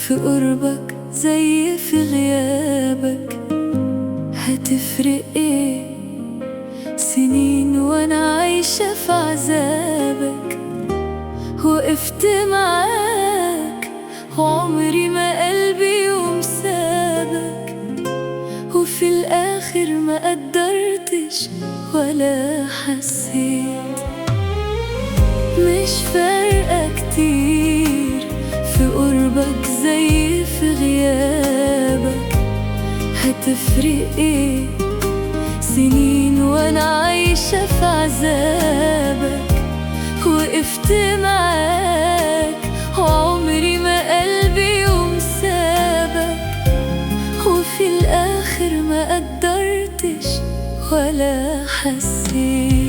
في قربك زي في غيابك، هتفرق ايه؟ سنين وانا عايشة في عذابك، وقفت معاك وعمري ما قلبي يوم سابك، وفي الآخر ما قدرتش ولا حسيت. مش فارقة كتير في قربك زي في غيابك، هتفرق ايه؟ سنين وانا عايشة في عذابك، وقفت معاك وعمري ما قلبي يوم سابك، وفي الآخر ما قدرتش ولا حسيت.